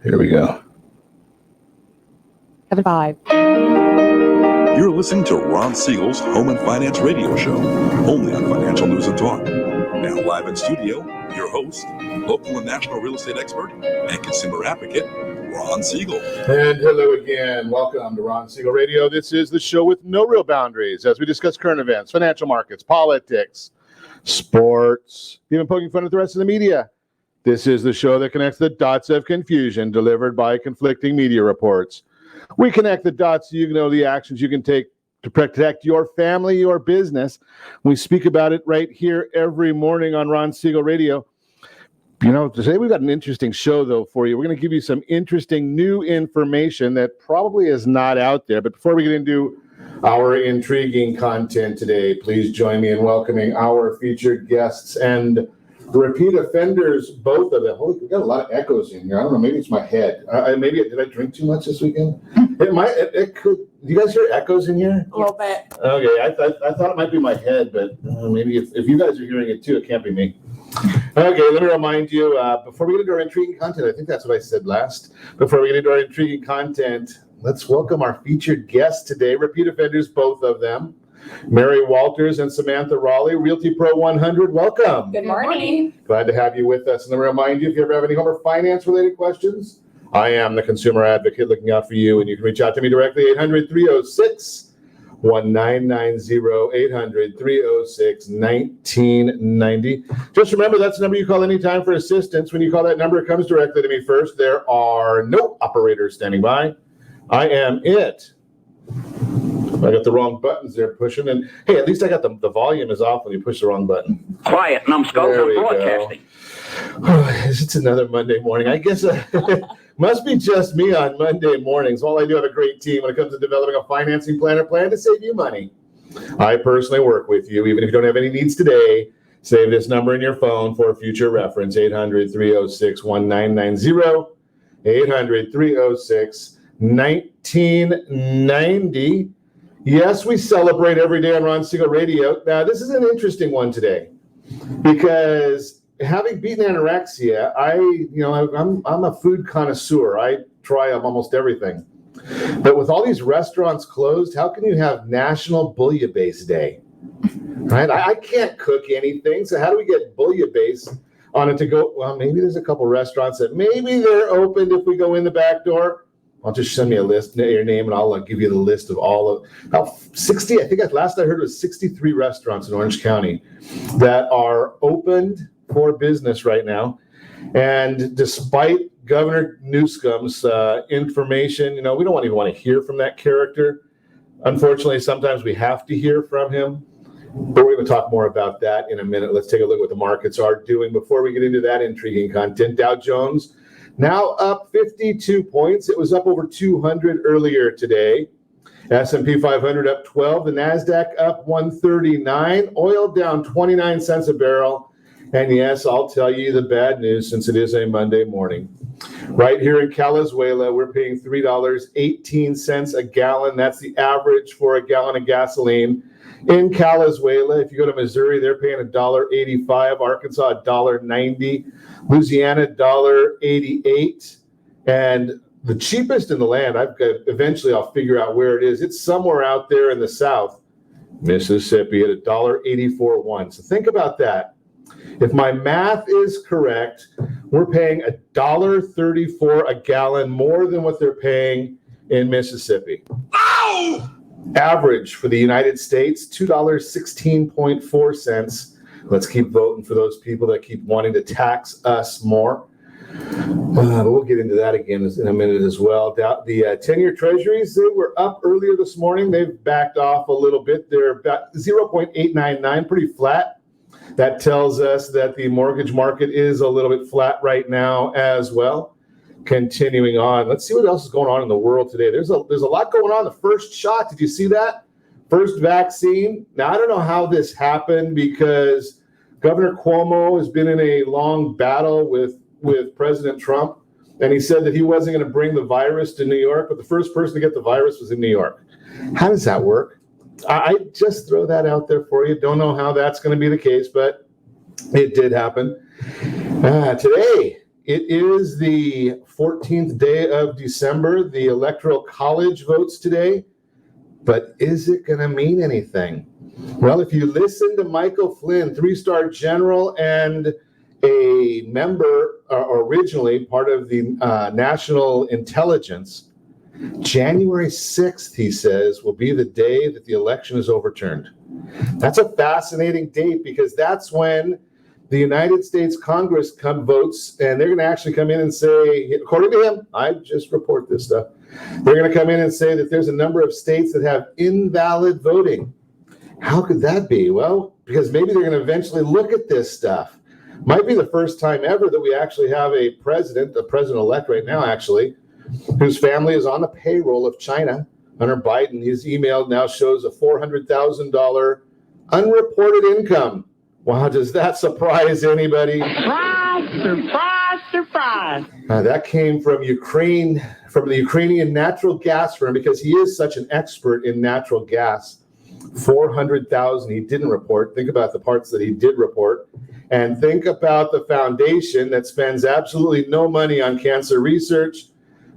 Here we go. 7-5. You're listening to Ron Siegel's Home and Finance Radio Show, only on Financial News and Talk. Now live in studio, your host, local and national real estate expert and consumer advocate, Ron Siegel. And hello again. Welcome to Ron Siegel Radio. This is the show with no real boundaries as we discuss current events, financial markets, politics, sports, even poking fun at the rest of the media. This is the show that connects the dots of confusion delivered by conflicting media reports. We connect the dots so you know the actions you can take to protect your family, your business. We speak about it right here every morning on Ron Siegel Radio. You know, today we've got an interesting show, though, for you. We're going to give you some interesting new information that probably is not out there. But before we get into our intriguing content today, please join me in welcoming our featured guests and repeat offenders, both of them. Holy, we got a lot of echoes in here. I don't know, maybe it's my head. Did I drink too much this weekend? It could. Do you guys hear echoes in here? A little bit. Okay, I thought it might be my head, but maybe if you guys are hearing it too, it can't be me. Okay, let me remind you, before we get into our intriguing content, I think that's what I said last. Before we get into our intriguing content, let's welcome our featured guests today, repeat offenders, both of them. Mary Walters and Samantha Rawley, Realty Pro 100, welcome. Good morning. Glad to have you with us. And let me remind you, if you ever have any home or finance related questions, I am the consumer advocate looking out for you, and you can reach out to me directly, 800-306-1990, 800-306-1990. Just remember, that's the number you call anytime for assistance. When you call that number, it comes directly to me first. There are no operators standing by. I am it. I got the wrong buttons there pushing, and hey, at least I got the volume is off when you push the wrong button. Quiet, numbskulls, I'm broadcasting. It's another Monday morning. I guess must be just me on Monday mornings. Well, I do have a great team when it comes to developing a financing plan to save you money. I personally work with you, even if you don't have any needs today. Save this number in your phone for future reference, 800-306-1990, 800-306-1990. Yes, we celebrate every day on Ron Siegel Radio. Now, this is an interesting one today because having beaten anorexia, I'm a food connoisseur. I try almost everything. But with all these restaurants closed, how can you have National Bouillabaisse Day? Right? I can't cook anything, so how do we get bouillabaisse on it to go? Well, maybe there's a couple restaurants that maybe they're open if we go in the back door. I'll just send me a list, your name, and I'll give you the list of all of about 60. I think last I heard it was 63 restaurants in Orange County that are opened for business right now. And despite Governor Newsom's information, we don't even want to hear from that character. Unfortunately, sometimes we have to hear from him. But we're going to talk more about that in a minute. Let's take a look at what the markets are doing before we get into that intriguing content. Dow Jones now up 52 points. It was up over 200 earlier today. S&P 500 up 12. The NASDAQ up 139. Oil down 29 cents a barrel. And yes, I'll tell you the bad news since it is a Monday morning. Right here in Calizuela, we're paying $3.18 a gallon. That's the average for a gallon of gasoline. In Calizuela, if you go to Missouri, they're paying $1.85. Arkansas, $1.90. Louisiana, $1.88. And the cheapest in the land, eventually I'll figure out where it is. It's somewhere out there in the South, Mississippi, at $1.84. So think about that. If my math is correct, we're paying $1.34 a gallon more than what they're paying in Mississippi. Ow! Average for the United States, $2.16.4. Let's keep voting for those people that keep wanting to tax us more. But we'll get into that again in a minute as well. The 10-year treasuries, they were up earlier this morning. They've backed off a little bit. They're about 0.899, pretty flat. That tells us that the mortgage market is a little bit flat right now as well. Continuing on, let's see what else is going on in the world today. There's a lot going on. The first shot, did you see that? First vaccine. Now, I don't know how this happened because Governor Cuomo has been in a long battle with President Trump, and he said that he wasn't going to bring the virus to New York, but the first person to get the virus was in New York. How does that work? I just throw that out there for you. Don't know how that's going to be the case, but it did happen. Today, it is the 14th day of December. The Electoral College votes today. But is it going to mean anything? Well, if you listen to Michael Flynn, 3-star general and a member, originally part of the National Intelligence, January 6th, he says, will be the day that the election is overturned. That's a fascinating date because that's when the United States Congress votes, and they're going to actually come in and say, according to him, I just report this stuff, they're going to come in and say that there's a number of states that have invalid voting. How could that be? Well, because maybe they're going to eventually look at this stuff. Might be the first time ever that we actually have a president-elect right now, actually, whose family is on the payroll of China. Hunter Biden, his email now shows a $400,000 unreported income. Wow, does that surprise anybody? Surprise, surprise, surprise. That came from Ukraine, from the Ukrainian natural gas firm, because he is such an expert in natural gas. 400,000 he didn't report. Think about the parts that he did report. And think about the foundation that spends absolutely no money on cancer research,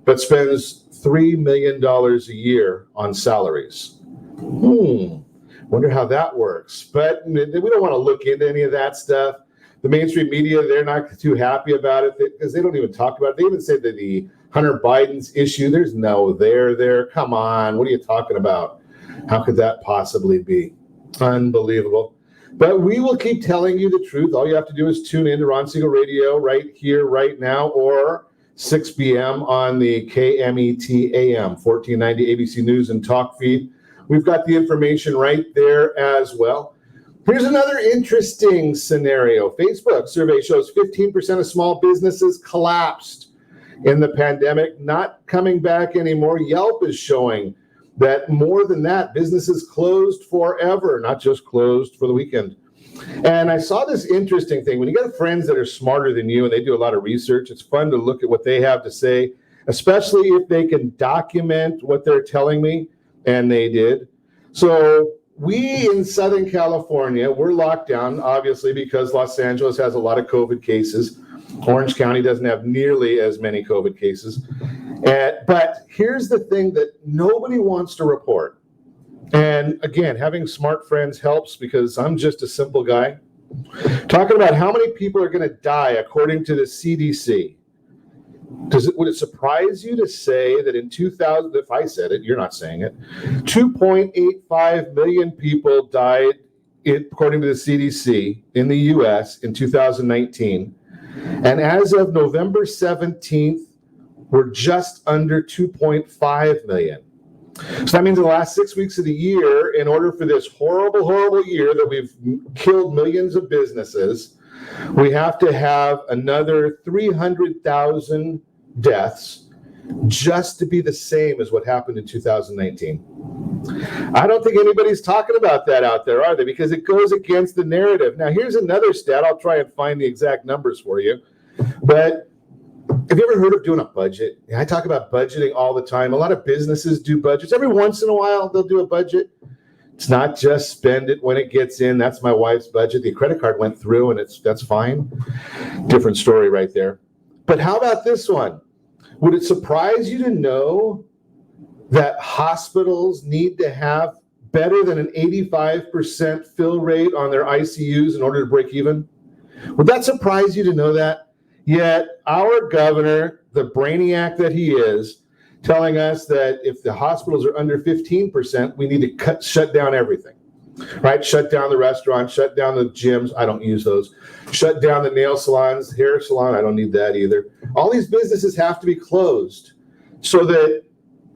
but spends $3 million a year on salaries. Wonder how that works. But we don't want to look into any of that stuff. The mainstream media, they're not too happy about it because they don't even talk about it. They even say that the Hunter Biden's issue, there's no there. Come on, what are you talking about? How could that possibly be? Unbelievable. But we will keep telling you the truth. All you have to do is tune in to Ron Siegel Radio right here, right now, or 6 p.m. on the KMET AM 1490 ABC News and Talk feed. We've got the information right there as well. Here's another interesting scenario. Facebook survey shows 15% of small businesses collapsed in the pandemic, not coming back anymore. Yelp is showing that more than that, businesses closed forever, not just closed for the weekend. And I saw this interesting thing. When you got friends that are smarter than you and they do a lot of research, it's fun to look at what they have to say, especially if they can document what they're telling me. And they did. So we in Southern California, we're locked down, obviously, because Los Angeles has a lot of COVID cases. Orange County doesn't have nearly as many COVID cases. But here's the thing that nobody wants to report. And again, having smart friends helps because I'm just a simple guy. Talking about how many people are going to die according to the CDC. Would it surprise you to say that in 2000, if I said it, you're not saying it, 2.85 million people died, according to the CDC, in the U.S. in 2019. And as of November 17th, we're just under 2.5 million. So that means in the last 6 weeks of the year, in order for this horrible, horrible year that we've killed millions of businesses, we have to have another 300,000 deaths just to be the same as what happened in 2019. I don't think anybody's talking about that out there, are they? Because it goes against the narrative. Now, here's another stat. I'll try and find the exact numbers for you. But have you ever heard of doing a budget? I talk about budgeting all the time. A lot of businesses do budgets. Every once in a while, they'll do a budget. It's not just spend it when it gets in. That's my wife's budget. The credit card went through, and that's fine. Different story right there. But how about this one? Would it surprise you to know that hospitals need to have better than an 85% fill rate on their ICUs in order to break even? Would that surprise you to know that? Yet our governor, the brainiac that he is, telling us that if the hospitals are under 15%, we need to shut down everything, right? Shut down the restaurants, shut down the gyms. I don't use those. Shut down the nail salons, hair salon. I don't need that either. All these businesses have to be closed so that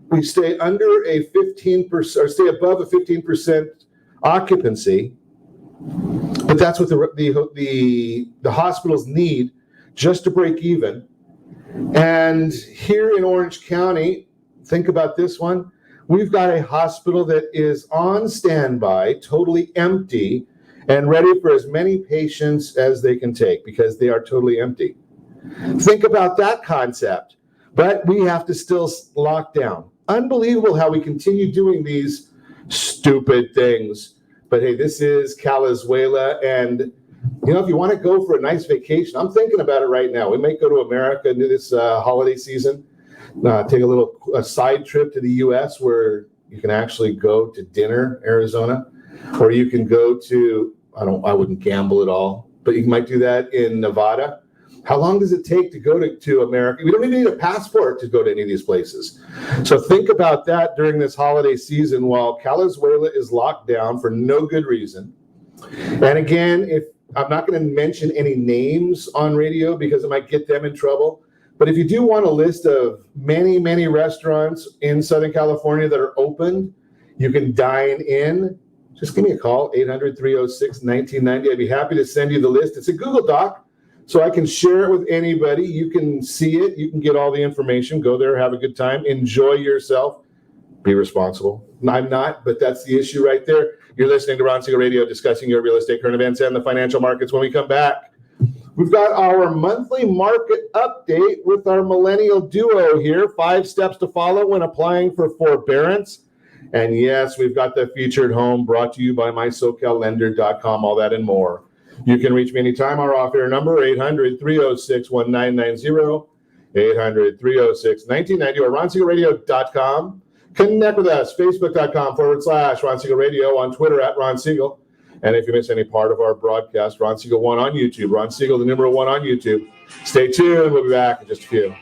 we stay under a 15% or stay above a 15% occupancy. But that's what the hospitals need just to break even. And here in Orange County, think about this one. We've got a hospital that is on standby, totally empty, and ready for as many patients as they can take because they are totally empty. Think about that concept. But we have to still lock down. Unbelievable how we continue doing these stupid things. But hey, this is Calizuela, and if you want to go for a nice vacation, I'm thinking about it right now. We might go to America and do this holiday season, take a side trip to the U.S. where you can actually go to dinner, Arizona, or you can go to, I wouldn't gamble at all, but you might do that in Nevada. How long does it take to go to America? We don't even need a passport to go to any of these places. So think about that during this holiday season while Calizuela is locked down for no good reason. And again, if I'm not going to mention any names on radio because it might get them in trouble, but if you do want a list of many, many restaurants in Southern California that are open, you can dine in. Just give me a call, 800-306-1990. I'd be happy to send you the list. It's a Google Doc. So I can share it with anybody. You can see it. You can get all the information. Go there, have a good time, enjoy yourself, be responsible. I'm not, but that's the issue right there. You're listening to Ron Siegel Radio, discussing your real estate, current events, and the financial markets. When we come back, we've got our monthly market update with our Millennial Duo here. 5 steps to follow when applying for forbearance. And yes, we've got the featured home brought to you by mysocallender.com, all that and more. You can reach me anytime. Our off-air number, 800-306-1990, 800-306-1990, or ronsiegelradio.com. Connect with us, facebook.com/Ron Siegel Radio, on Twitter @Ron Siegel. And if you miss any part of our broadcast, Ron Siegel 1 on YouTube, Ron Siegel, the numeral 1 on YouTube. Stay tuned. We'll be back in just a few.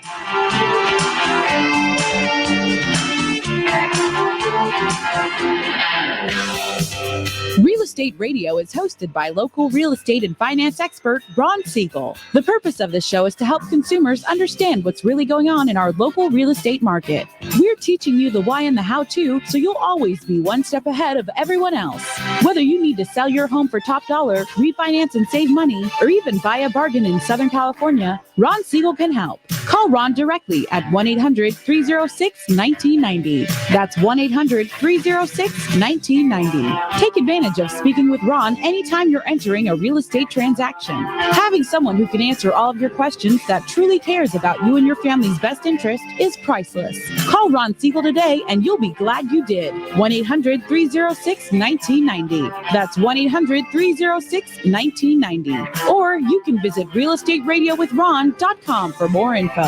Real Estate Radio is hosted by local real estate and finance expert Ron Siegel. The purpose of this show is to help consumers understand what's really going on in our local real estate market. We're teaching you the why and the how-to, so you'll always be one step ahead of everyone else. Whether you need to sell your home for top dollar, refinance and save money, or even buy a bargain in Southern California, Ron Siegel can help. Call Ron directly at 1-800-306-1990. That's 1-800-306-1990. Take advantage of speaking with Ron anytime you're entering a real estate transaction. Having someone who can answer all of your questions that truly cares about you and your family's best interest is priceless. Call Ron Siegel today and you'll be glad you did. 1-800-306-1990. That's 1-800-306-1990. Or you can visit realestateradio.com for more info.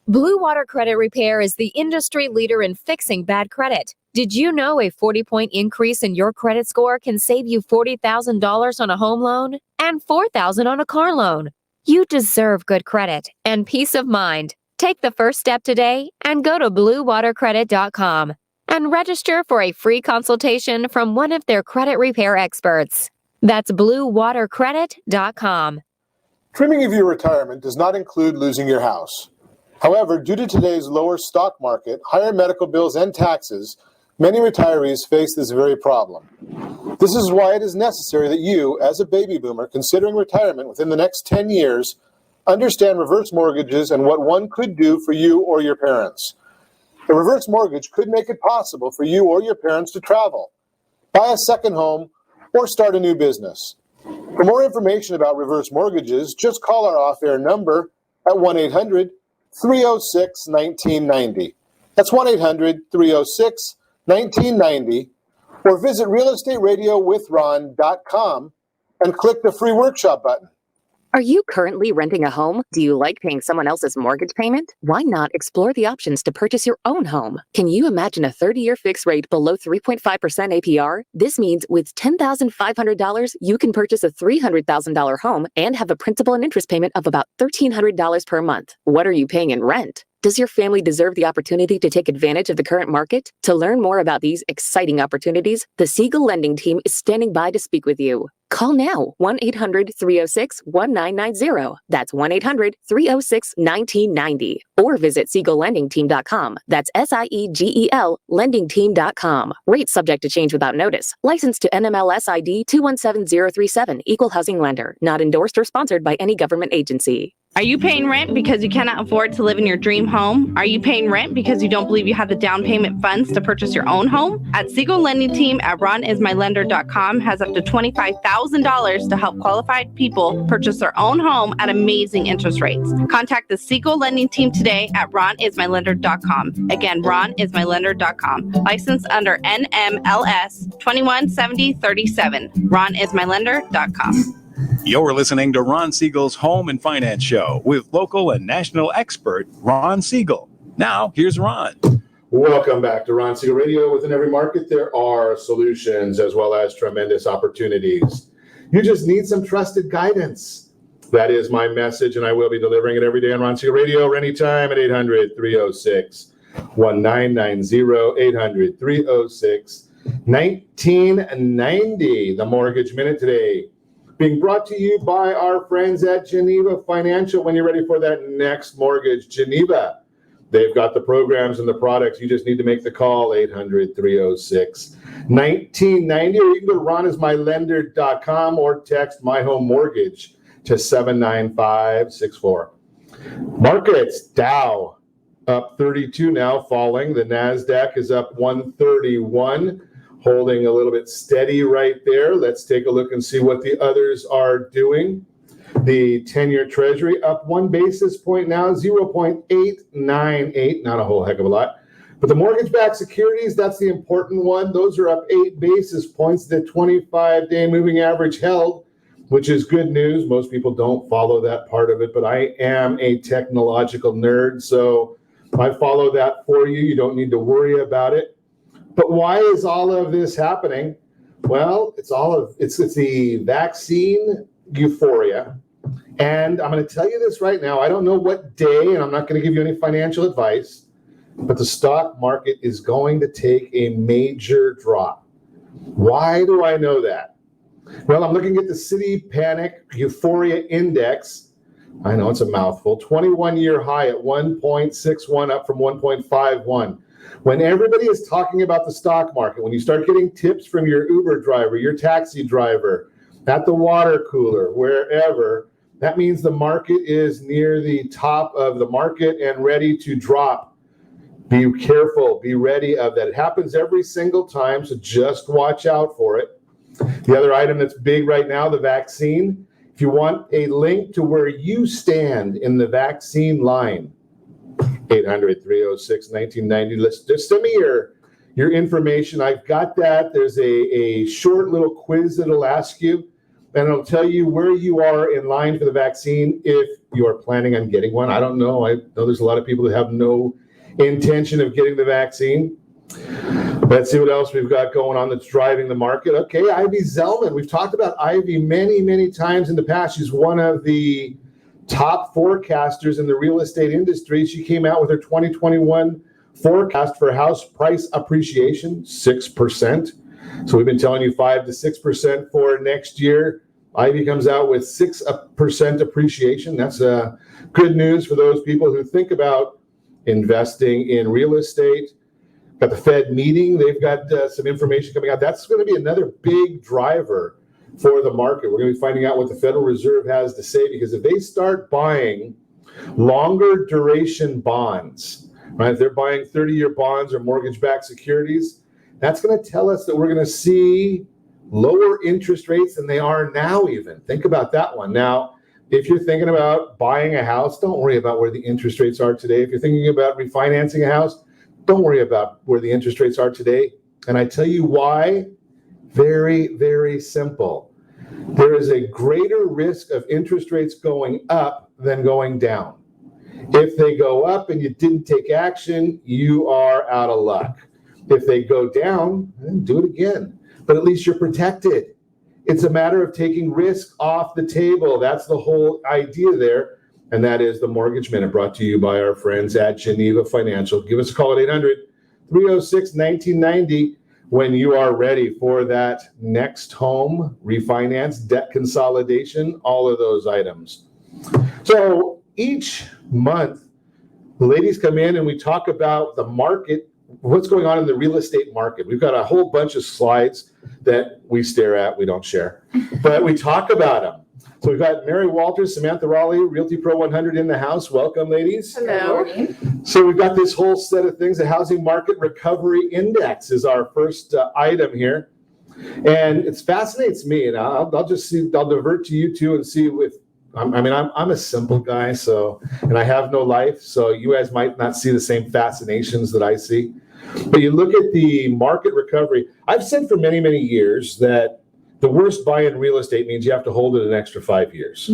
Blue Water Credit Repair is the industry leader in fixing bad credit. Did you know a 40-point increase in your credit score can save you $40,000 on a home loan and $4,000 on a car loan? You deserve good credit and peace of mind. Take the first step today and go to bluewatercredit.com and register for a free consultation from one of their credit repair experts. That's bluewatercredit.com. Trimming of your retirement does not include losing your house. However, due to today's lower stock market, higher medical bills, and taxes, many retirees face this very problem. This is why it is necessary that you, as a baby boomer considering retirement within the next 10 years, understand reverse mortgages and what one could do for you or your parents. A reverse mortgage could make it possible for you or your parents to travel, buy a second home, or start a new business. For more information about reverse mortgages, just call our off-air number at 1-800-306-1990. That's 1-800-306-1990, or visit realestateradio.com and click the free workshop button. Are you currently renting a home? Do you like paying someone else's mortgage payment? Why not explore the options to purchase your own home? Can you imagine a 30-year fixed rate below 3.5% APR? This means with $10,500, you can purchase a $300,000 home and have a principal and interest payment of about $1,300 per month. What are you paying in rent? Does your family deserve the opportunity to take advantage of the current market? To learn more about these exciting opportunities, the Siegel Lending Team is standing by to speak with you. Call now, 1-800-306-1990. That's 1-800-306-1990. Or visit SiegelLendingTeam.com. That's SIEGEL LendingTeam.com. Rates subject to change without notice. Licensed to NMLS ID 217037. Equal housing lender. Not endorsed or sponsored by any government agency. Are you paying rent because you cannot afford to live in your dream home? Are you paying rent because you don't believe you have the down payment funds to purchase your own home? At Siegel Lending Team at ronismylender.com has up to $25,000 to help qualified people purchase their own home at amazing interest rates. Contact the Siegel Lending Team today at ronismylender.com. Again, ronismylender.com. Licensed under NMLS 217037. ronismylender.com. You're listening to Ron Siegel's Home and Finance Show with local and national expert Ron Siegel. Now, here's Ron. Welcome back to Ron Siegel Radio. Within every market, there are solutions as well as tremendous opportunities. You just need some trusted guidance. That is my message, and I will be delivering it every day on Ron Siegel Radio or anytime at 800-306-1990, 800-306-1990. The Mortgage Minute today being brought to you by our friends at Geneva Financial. When you're ready for that next mortgage, Geneva, they've got the programs and the products. You just need to make the call, 800-306-1990, or you can go to ronismylender.com or text My Home Mortgage to 79564. Markets, Dow up 32 now, falling. The NASDAQ is up 131. Holding a little bit steady right there. Let's take a look and see what the others are doing. The 10-year Treasury up 1 basis point now, 0.898, not a whole heck of a lot. But the mortgage-backed securities, that's the important one. Those are up 8 basis points. The 25-day moving average held, which is good news. Most people don't follow that part of it, but I am a technological nerd, so I follow that for you. You don't need to worry about it. But why is all of this happening? Well, it's the vaccine euphoria. And I'm going to tell you this right now. I don't know what day, and I'm not going to give you any financial advice, but the stock market is going to take a major drop. Why do I know that? Well, I'm looking at the Citi Panic Euphoria Index. I know it's a mouthful. 21-year high at 1.61, up from 1.51. When everybody is talking about the stock market, when you start getting tips from your Uber driver, your taxi driver, at the water cooler, wherever, that means the market is near the top of the market and ready to drop. Be careful, be ready of that. It happens every single time, so just watch out for it. The other item that's big right now, the vaccine. If you want a link to where you stand in the vaccine line, 800-306-1990. Let's just send me your information. I've got that. There's a short little quiz that'll ask you, and it'll tell you where you are in line for the vaccine if you are planning on getting one. I don't know. I know there's a lot of people that have no intention of getting the vaccine. Let's see what else we've got going on that's driving the market. Okay, Ivy Zellman. We've talked about Ivy many, many times in the past. She's one of the top forecasters in the real estate industry. She came out with her 2021 forecast for house price appreciation, 6%. So we've been telling you 5 to 6% for next year. Ivy comes out with 6% appreciation. That's good news for those people who think about investing in real estate. Got the Fed meeting. They've got some information coming out. That's going to be another big driver for the market. We're going to be finding out what the Federal Reserve has to say, because if they start buying longer duration bonds, right? If they're buying 30-year bonds or mortgage-backed securities, that's going to tell us that we're going to see lower interest rates than they are now even. Think about that one. Now, if you're thinking about buying a house, don't worry about where the interest rates are today. If you're thinking about refinancing a house, don't worry about where the interest rates are today. And I tell you why. Very, very simple. There is a greater risk of interest rates going up than going down. If they go up and you didn't take action, you are out of luck. If they go down, then do it again. But at least you're protected. It's a matter of taking risk off the table. That's the whole idea there. And that is the Mortgage Minute, brought to you by our friends at Geneva Financial. Give us a call at 800-306-1990 when you are ready for that next home, refinance, debt consolidation, all of those items. So each month, the ladies come in and we talk about the market, what's going on in the real estate market. We've got a whole bunch of slides that we stare at, we don't share, but we talk about them. So we've got Mary Walters, Samantha Rawley, Realty Pro 100 in the house. Welcome, ladies. Hello. So we've got this whole set of things. The Housing Market Recovery Index is our first item here. And it fascinates me. And I'll divert to you two and see if, I'm a simple guy, and I have no life. So you guys might not see the same fascinations that I see. But you look at the market recovery. I've said for many, many years that the worst buy in real estate means you have to hold it an extra 5 years,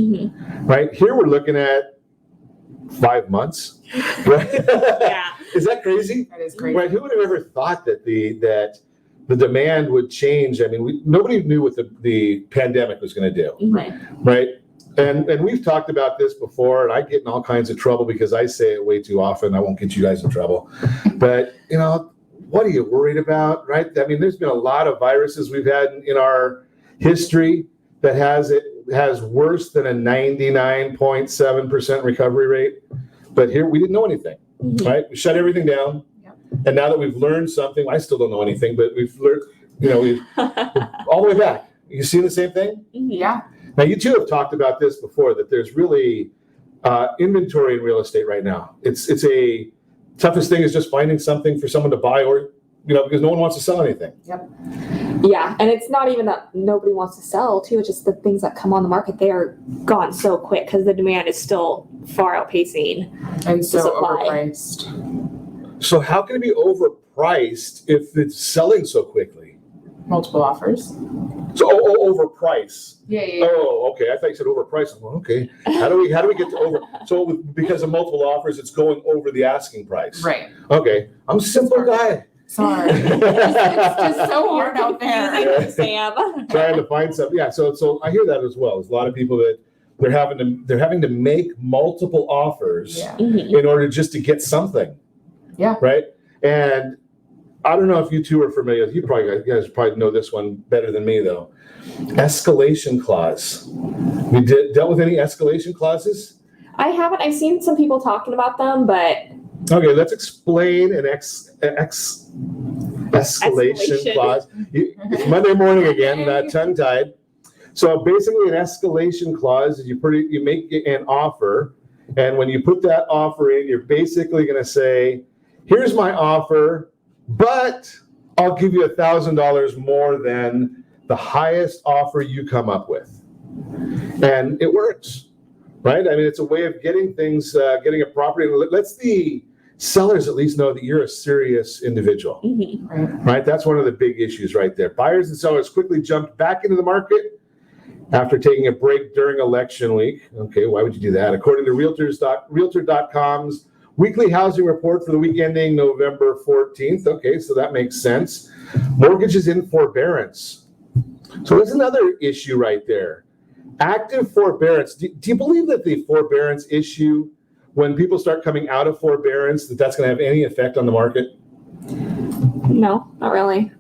right? Here we're looking at 5 months, right? Yeah. Is that crazy? That is crazy. Right? Who would have ever thought that the demand would change? I mean, nobody knew what the pandemic was going to do, right? And we've talked about this before, and I get in all kinds of trouble because I say it way too often. I won't get you guys in trouble, but what are you worried about, right? I mean, there's been a lot of viruses we've had in our history that has worse than a 99.7% recovery rate. But here we didn't know anything, right? We shut everything down. Yep. And now that we've learned something, I still don't know anything, but we've learned, we've all the way back. You see the same thing? Yeah. Now, you two have talked about this before, that there's really inventory in real estate right now. It's a toughest thing is just finding something for someone to buy, or because no one wants to sell anything. Yep. Yeah, and it's not even that nobody wants to sell too. It's just the things that come on the market, they are gone so quick because the demand is still far outpacing And the so supply. overpriced. So how can it be overpriced if it's selling so quickly? Multiple offers. So overpriced. Yeah. Oh, okay. I thought you said overpriced. I'm like, okay. How do we get to over? So because of multiple offers, it's going over the asking price. Right. Okay. I'm a simple guy. Sorry. It's just so hard out there. Sam. Trying to find something. Yeah. So I hear that as well. There's a lot of people that they're having to make multiple offers in order just to get something. Yeah. Right. And I don't know if you two are familiar. You guys probably know this one better than me, though. Escalation clause. We dealt with any escalation clauses? I haven't. I've seen some people talking about them, but Okay, let's explain an escalation clause. It's Monday morning again, tongue-tied. So basically, an escalation clause is you make an offer, and when you put that offer in, you're basically going to say, "Here's my offer, but I'll give you $1,000 more than the highest offer you come up with." And it works, right? I mean, it's a way of getting things, getting a property. Let's the sellers at least know that you're a serious individual, right? That's one of the big issues right there. Buyers and sellers quickly jumped back into the market after taking a break during election week. Okay, why would you do that? According to Realtor.com's weekly housing report for the week ending November 14th. Okay, so that makes sense. Mortgages in forbearance. So there's another issue right there. Active forbearance. Do you believe that the forbearance issue, when people start coming out of forbearance, that's going to have any effect on the market? no, not really.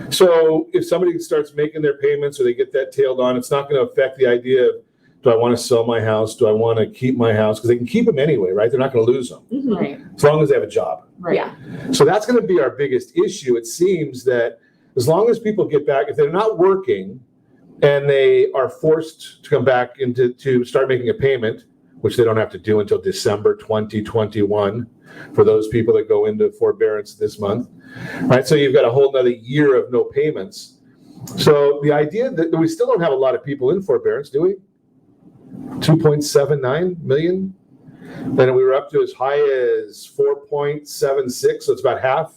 So if somebody starts making their payments or they get that tailed on, it's not going to affect the idea of, do I want to sell my house? Do I want to keep my house? Because they can keep them anyway, right? They're not going to lose them Right. as long as they have a job. Right. Yeah. So that's going to be our biggest issue. It seems that as long as people get back, if they're not working and they are forced to come back to start making a payment, which they don't have to do until December 2021 for those people that go into forbearance this month, right? So you've got a whole nother year of no payments. So the idea that we still don't have a lot of people in forbearance, do we? 2.79 million. Then we were up to as high as 4.76, so it's about half,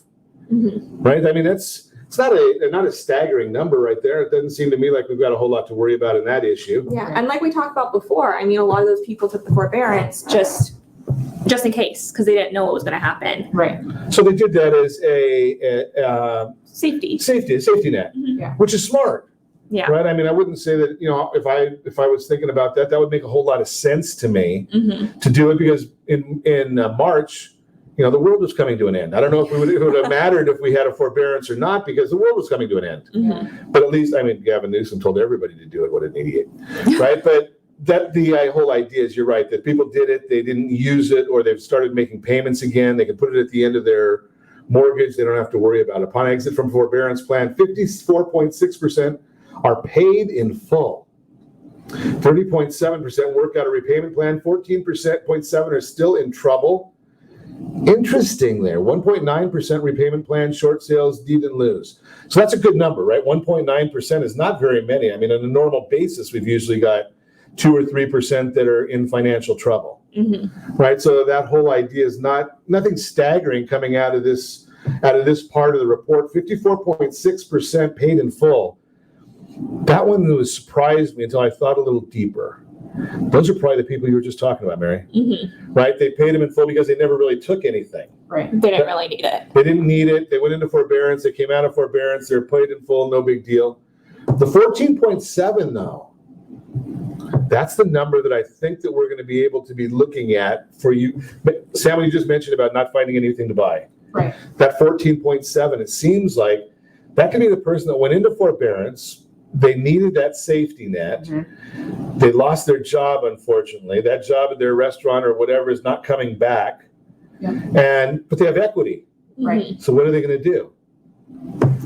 right? I mean, it's not a staggering number right there. It doesn't seem to me like we've got a whole lot to worry about in that issue. Yeah, and like we talked about before, I mean, a lot of those people took the forbearance just in case, because they didn't know what was going to happen. Right. So they did that as a Safety. safety net, Yeah. which is smart. Yeah. Right. I mean, I wouldn't say that, if I was thinking about that, that would make a whole lot of sense to me to do it, because in March, the world was coming to an end. I don't know if it would have mattered if we had a forbearance or not, because the world was coming to an end. But at least, Gavin Newsom told everybody to do it. What an idiot. Right. But the whole idea is, you're right, that people did it, they didn't use it, or they've started making payments again. They can put it at the end of their mortgage. They don't have to worry about it. Upon exit from forbearance plan, 54.6% are paid in full. 30.7% work out a repayment plan. 14.7% are still in trouble. Interesting there. 1.9% repayment plan, short sales, deed and lose. So that's a good number, right? 1.9% is not very many. I mean, on a normal basis, we've usually got 2 or 3% that are in financial trouble, right? So that whole idea is nothing staggering coming out of this part of the report. 54.6% paid in full. That one was surprised me until I thought a little deeper. Those are probably the people you were just talking about, Mary. Right? They paid them in full because they never really took anything. Right. They didn't really need it. They didn't need it. They went into forbearance. They came out of forbearance. They're paid in full. No big deal. The 14.7 though, that's the number that I think that we're going to be able to be looking at for you. But Sam, you just mentioned about not finding anything to buy. Right. That 14.7, it seems like that could be the person that went into forbearance. They needed that safety net. They lost their job, unfortunately. That job at their restaurant or whatever is not coming back. But they have equity. Right. So what are they going to do?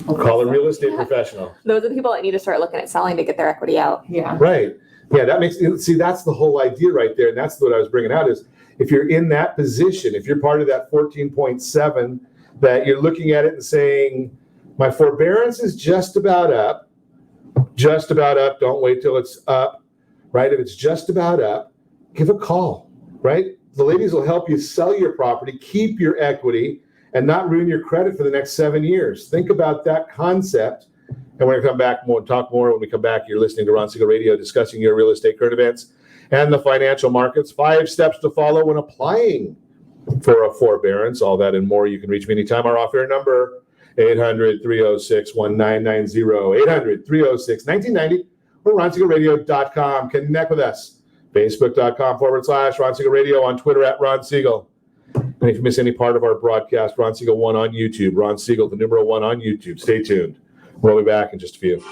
Call a real estate professional. Those are the people that need to start looking at selling to get their equity out. Right. Yeah, that makes, see, that's the whole idea right there. And that's what I was bringing out is if you're in that position, if you're part of that 14.7, that you're looking at it and saying, my forbearance is just about up. Just about up. Don't wait till it's up, right? If it's just about up, give a call, right? The ladies will help you sell your property, keep your equity, and not ruin your credit for the next 7 years. Think about that concept. And we're going to come back more and talk more when we come back. You're listening to Ron Siegel Radio, discussing your real estate current events and the financial markets. 5 steps to follow when applying for a forbearance. All that and more. You can reach me anytime. Our off-air number, 800-306-1990, 800-306-1990, or RonSiegelRadio.com. Connect with us. Facebook.com/Ron Siegel Radio, on Twitter @Ron Siegel. And if you miss any part of our broadcast, Ron Siegel 1 on YouTube. Ron Siegel, the number 1 on YouTube. Stay tuned. We'll be back in just a few.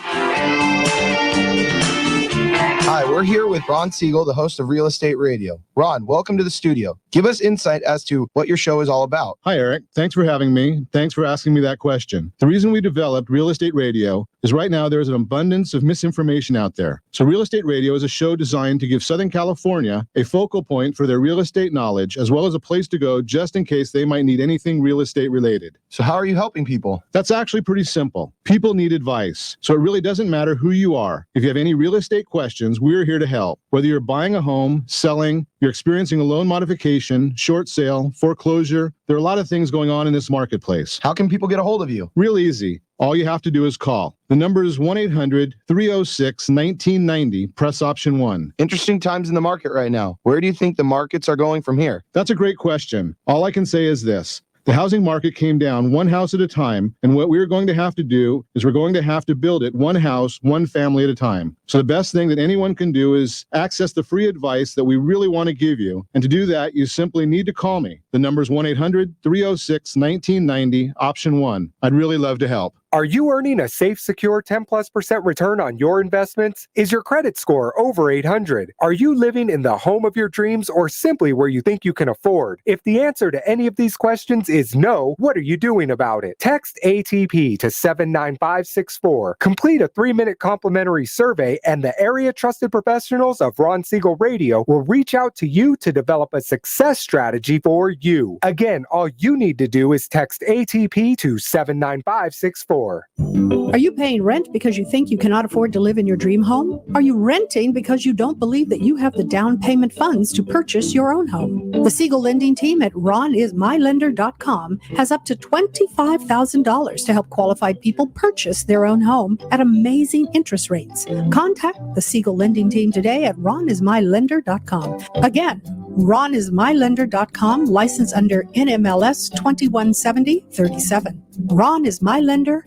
Hi, we're here with Ron Siegel, the host of Real Estate Radio. Ron, welcome to the studio. Give us insight as to what your show is all about. Hi, Eric. Thanks for having me. Thanks for asking me that question. The reason we developed Real Estate Radio is right now there's an abundance of misinformation out there. So Real Estate Radio is a show designed to give Southern California a focal point for their real estate knowledge, as well as a place to go just in case they might need anything real estate related. So how are you helping people? That's actually pretty simple. People need advice. So it really doesn't matter who you are. If you have any real estate questions, we're here to help. Whether you're buying a home, selling, you're experiencing a loan modification, short sale, foreclosure, there are a lot of things going on in this marketplace. How can people get a hold of you? Real easy. All you have to do is call. The number is 1-800-306-1990. Press option 1. Interesting times in the market right now. Where do you think the markets are going from here? That's a great question. All I can say is this. The housing market came down one house at a time, and what we're going to have to do is we're going to have to build it one house, one family at a time. So the best thing that anyone can do is access the free advice that we really want to give you. And to do that, you simply need to call me. The number is 1-800-306-1990, option 1. I'd really love to help. Are you earning a safe, secure 10+% return on your investments? Is your credit score over 800? Are you living in the home of your dreams or simply where you think you can afford? If the answer to any of these questions is no, what are you doing about it? Text ATP to 79564. Complete a 3-minute complimentary survey and the area trusted professionals of Ron Siegel Radio will reach out to you to develop a success strategy for you. Again, all you need to do is text ATP to 79564. Are you paying rent because you think you cannot afford to live in your dream home? Are you renting because you don't believe that you have the down payment funds to purchase your own home? The Siegel lending team at ronismylender.com has up to $25,000 to help qualified people purchase their own home at amazing interest rates. Contact the Siegel lending team today at ronismylender.com. Again, ronismylender.com, license under NMLS 217037. ronismylender.com.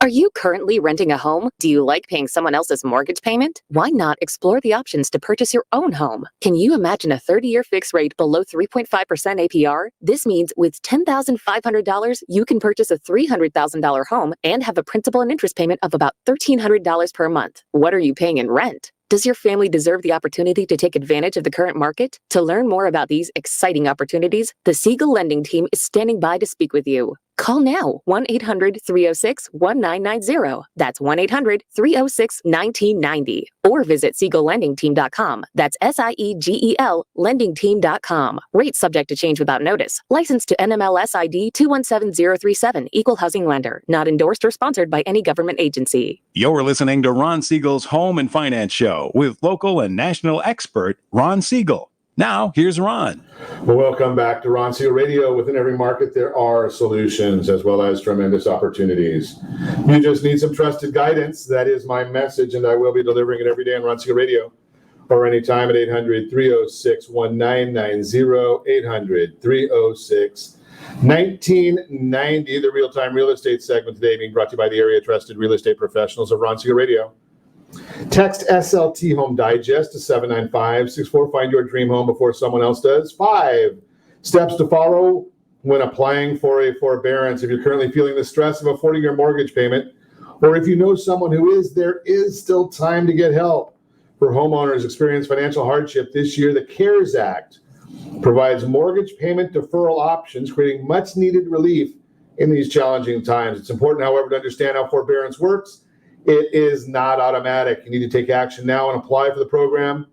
Are you currently renting a home? Do you like paying someone else's mortgage payment? Why not explore the options to purchase your own home? Can you imagine a 30-year fixed rate below 3.5% APR? This means with $10,500, you can purchase a $300,000 home and have a principal and interest payment of about $1,300 per month. What are you paying in rent? Does your family deserve the opportunity to take advantage of the current market? To learn more about these exciting opportunities, the Siegel Lending Team is standing by to speak with you. Call now, 1-800-306-1990. That's 1-800-306-1990. Or visit SiegelLendingTeam.com. That's SIEGEL LendingTeam.com. Rates subject to change without notice. Licensed to NMLS ID 217037. Equal housing lender. Not endorsed or sponsored by any government agency. You're listening to Ron Siegel's Home and Finance Show with local and national expert Ron Siegel. Now, here's Ron. Well, welcome back to Ron Siegel Radio. Within every market, there are solutions as well as tremendous opportunities. You just need some trusted guidance. That is my message, and I will be delivering it every day on Ron Siegel Radio or anytime at 800-306-1990, 800-306-1990. The real-time real estate segment today being brought to you by the area trusted real estate professionals of Ron Siegel Radio. Text SLT Home Digest to 79564. Find your dream home before someone else does. 5 steps to follow when applying for a forbearance. If you're currently feeling the stress of affording your mortgage payment, or if you know someone who is, there is still time to get help. For homeowners experiencing financial hardship this year, the CARES Act provides mortgage payment deferral options, creating much needed relief in these challenging times. It's important, however, to understand how forbearance works. It is not automatic. You need to take action now and apply for the program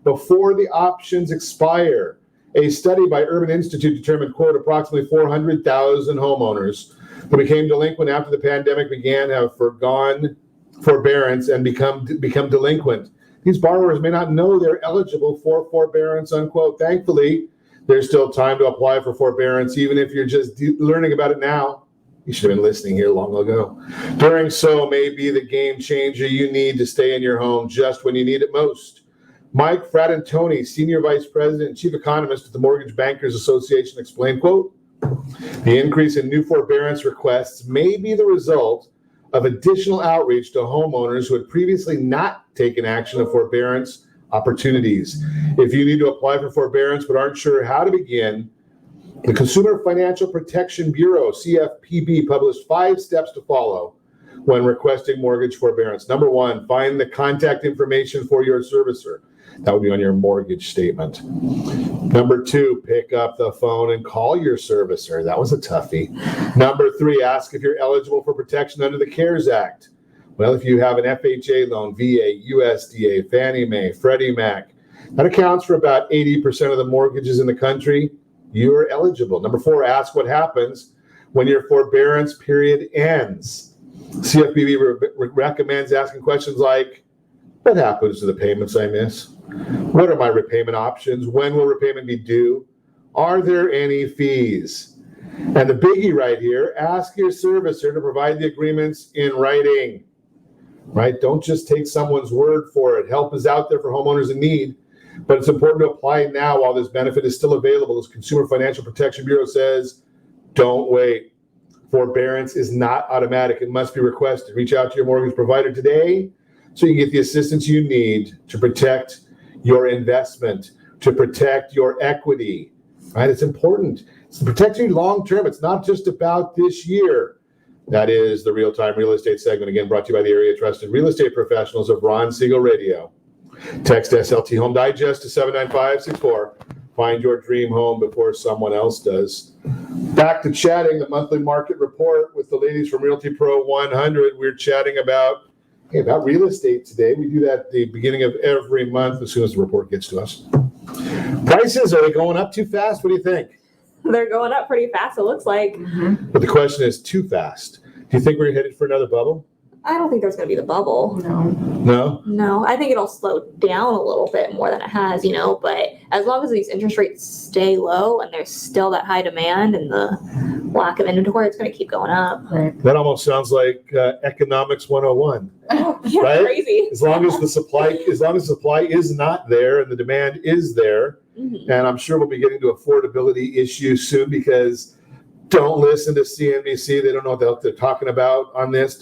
before the options expire. A study by Urban Institute determined, quote, approximately 400,000 homeowners who became delinquent after the pandemic began have forgone forbearance and become delinquent. These borrowers may not know they're eligible for forbearance, unquote. Thankfully, there's still time to apply for forbearance, even if you're just learning about it now. You should have been listening here long ago. Doing so may be the game changer you need to stay in your home just when you need it most. Mike Fratantoni, Senior Vice President and Chief Economist at the Mortgage Bankers Association, explained, quote, the increase in new forbearance requests may be the result of additional outreach to homeowners who had previously not taken action of forbearance opportunities. If you need to apply for forbearance but aren't sure how to begin, the Consumer Financial Protection Bureau, CFPB, published 5 steps to follow when requesting mortgage forbearance. Number 1, find the contact information for your servicer. That would be on your mortgage statement. Number 2, pick up the phone and call your servicer. That was a toughie. Number 3, ask if you're eligible for protection under the CARES Act. Well, if you have an FHA loan, VA, USDA, Fannie Mae, Freddie Mac, that accounts for about 80% of the mortgages in the country. You are eligible. Number 4, ask what happens when your forbearance period ends. CFPB recommends asking questions like, what happens to the payments I miss? What are my repayment options? When will repayment be due? Are there any fees? And the biggie right here, ask your servicer to provide the agreements in writing, right? Don't just take someone's word for it. Help is out there for homeowners in need. But it's important to apply now while this benefit is still available. As Consumer Financial Protection Bureau says, don't wait. Forbearance is not automatic. It must be requested. Reach out to your mortgage provider today so you get the assistance you need to protect your investment, to protect your equity, right? It's important. It's to protect you long-term. It's not just about this year. That is the real-time real estate segment, again, brought to you by the area trusted real estate professionals of Ron Siegel Radio. Text SLT Home Digest to 79564. Find your dream home before someone else does. Back to chatting the monthly market report with the ladies from Realty Pro 100. We're chatting about real estate today. We do that at the beginning of every month as soon as the report gets to us. Prices, are they going up too fast? What do you think? They're going up pretty fast, it looks like. But the question is, too fast. Do you think we're headed for another bubble? I don't think there's going to be the bubble. No? No, I think it'll slow down a little bit more than it has, but as long as these interest rates stay low and there's still that high demand and the lack of inventory, it's going to keep going up. Right. That almost sounds like economics 101. Yeah, right? Crazy. As long as the supply is not there and the demand is there, and I'm sure we'll be getting to affordability issues soon because don't listen to CNBC. They don't know what they're talking about on this.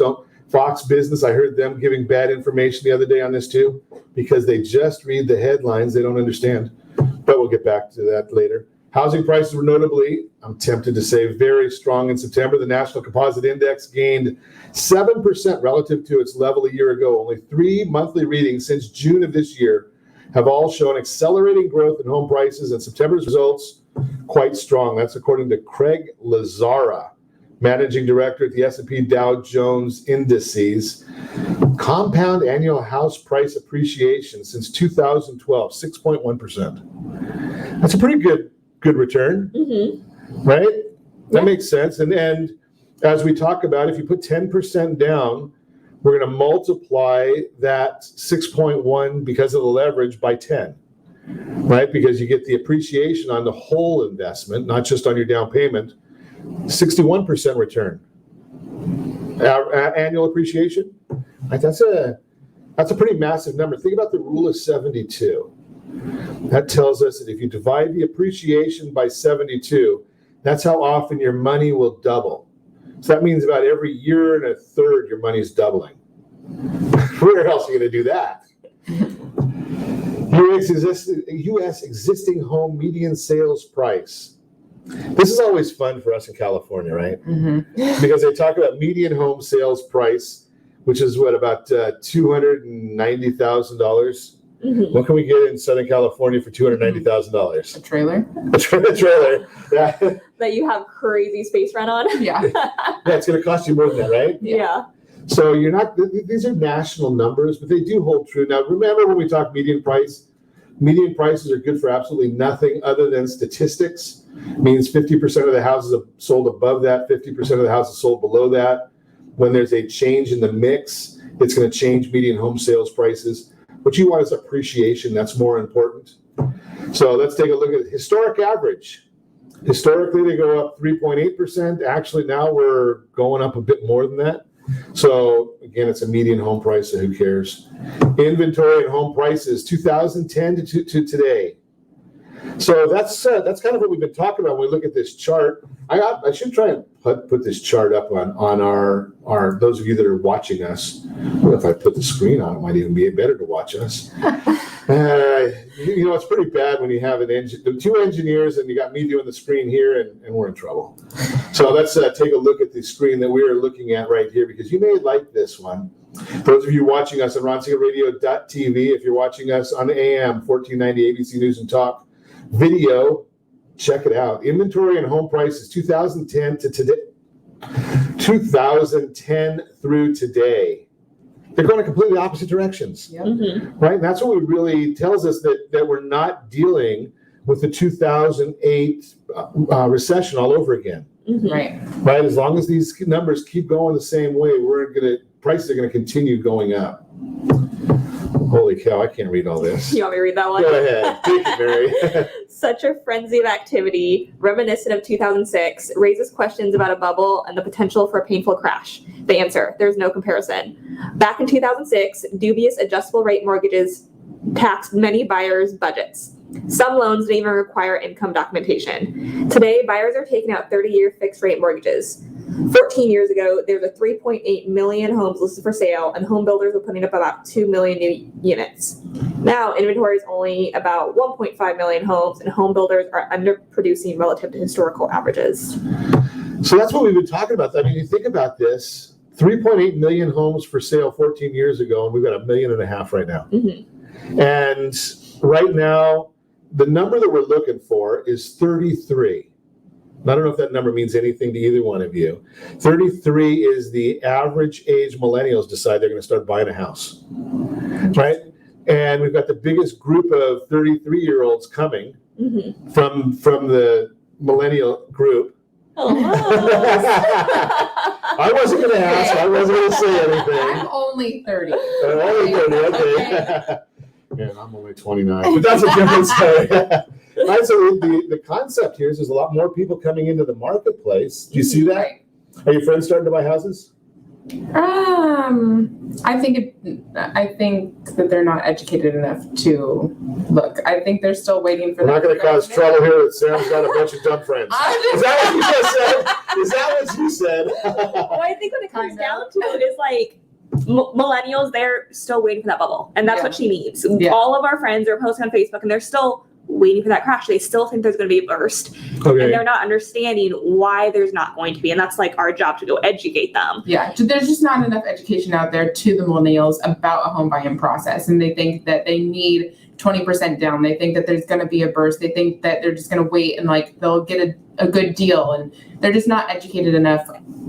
Fox Business, I heard them giving bad information the other day on this too, because they just read the headlines. They don't understand. But we'll get back to that later. Housing prices were notably, I'm tempted to say, very strong in September. The National Composite Index gained 7% relative to its level a year ago. Only 3 monthly readings since June of this year have all shown accelerating growth in home prices, and September's results quite strong. That's according to Craig Lazzara, managing director at the S&P Dow Jones Indices. Compound annual house price appreciation since 2012, 6.1%. That's a pretty good return, right? That makes sense. And as we talk about, if you put 10% down, we're going to multiply that 6.1 because of the leverage by 10, right? Because you get the appreciation on the whole investment, not just on your down payment. 61% return. Annual appreciation. Right, that's a pretty massive number. Think about the rule of 72. That tells us that if you divide the appreciation by 72, that's how often your money will double. So that means about every year and a third, your money's doubling. Where else are you going to do that? U.S. existing home median sales price. This is always fun for us in California, right? Because they talk about median home sales price, which is about $290,000. What can we get in Southern California for $290,000? A trailer. A trailer. Yeah. That you have crazy space rent on. Yeah. It's going to cost you more than that, right? Yeah. So you're not. These are national numbers, but they do hold true. Now, remember when we talk median price? Median prices are good for absolutely nothing other than statistics. It means 50% of the houses are sold above that, 50% of the houses sold below that. When there's a change in the mix, it's going to change median home sales prices. What you want is appreciation. That's more important. So let's take a look at the historic average. Historically, they go up 3.8%. Actually, now we're going up a bit more than that. So again, it's a median home price, so who cares? Inventory and home prices, 2010 to today. So that's kind of what we've been talking about when we look at this chart. I should try and put this chart up on our those of you that are watching us. Well, if I put the screen on, it might even be better to watch us. It's pretty bad when you have two engineers and you got me doing the screen here, and we're in trouble. So let's take a look at the screen that we are looking at right here, because you may like this one. Those of you watching us on RonSiegelRadio.tv, if you're watching us on AM 1490 ABC News and Talk video, check it out. Inventory and home prices 2010 to today. 2010 through today. They're going in completely opposite directions, right? And that's what really tells us that we're not dealing with the 2008 recession all over again. Right. As long as these numbers keep going the same way, prices are going to continue going up. Holy cow, I can't read all this. You want me to read that one? Go ahead. Thank you, Mary. Such a frenzy of activity, reminiscent of 2006, raises questions about a bubble and the potential for a painful crash. The answer, there's no comparison. Back in 2006, dubious adjustable rate mortgages taxed many buyers' budgets. Some loans didn't even require income documentation. Today, buyers are taking out 30-year fixed-rate mortgages. 14 years ago, there were 3.8 million homes listed for sale, and home builders were putting up about 2 million new units. Now, inventory is only about 1.5 million homes, and home builders are underproducing relative to historical averages. So that's what we've been talking about. I mean, you think about this, 3.8 million homes for sale 14 years ago, and we've got 1.5 million right now. And right now, the number that we're looking for is 33. I don't know if that number means anything to either one of you. 33 is the average age millennials decide they're going to start buying a house, right? And we've got the biggest group of 33-year-olds coming from the millennial group. I wasn't going to ask. I wasn't going to say anything. I'm only 30. Only 30, okay. Yeah, I'm only 29, but that's a different story. Right, so the concept here is there's a lot more people coming into the marketplace. Do you see that? Right. Are your friends starting to buy houses? I think that they're not educated enough to look. I think they're still waiting for. We're not going to cause trouble here that Sam's got a bunch of dumb friends. Is that what you just said? Is that what you said? Well, I think when it comes down to it, it's like millennials, they're still waiting for that bubble. And that's what she means. Yeah. All of our friends are posting on Facebook and they're still waiting for that crash. They still think there's going to be a burst. Okay. And they're not understanding why there's not going to be. And that's like our job to go educate them. Yeah. There's just not enough education out there to the millennials about a home buying process. And they think that they need 20% down. They think that there's going to be a burst. They think that they're just going to wait and like they'll get a good deal, and they're just not educated enough.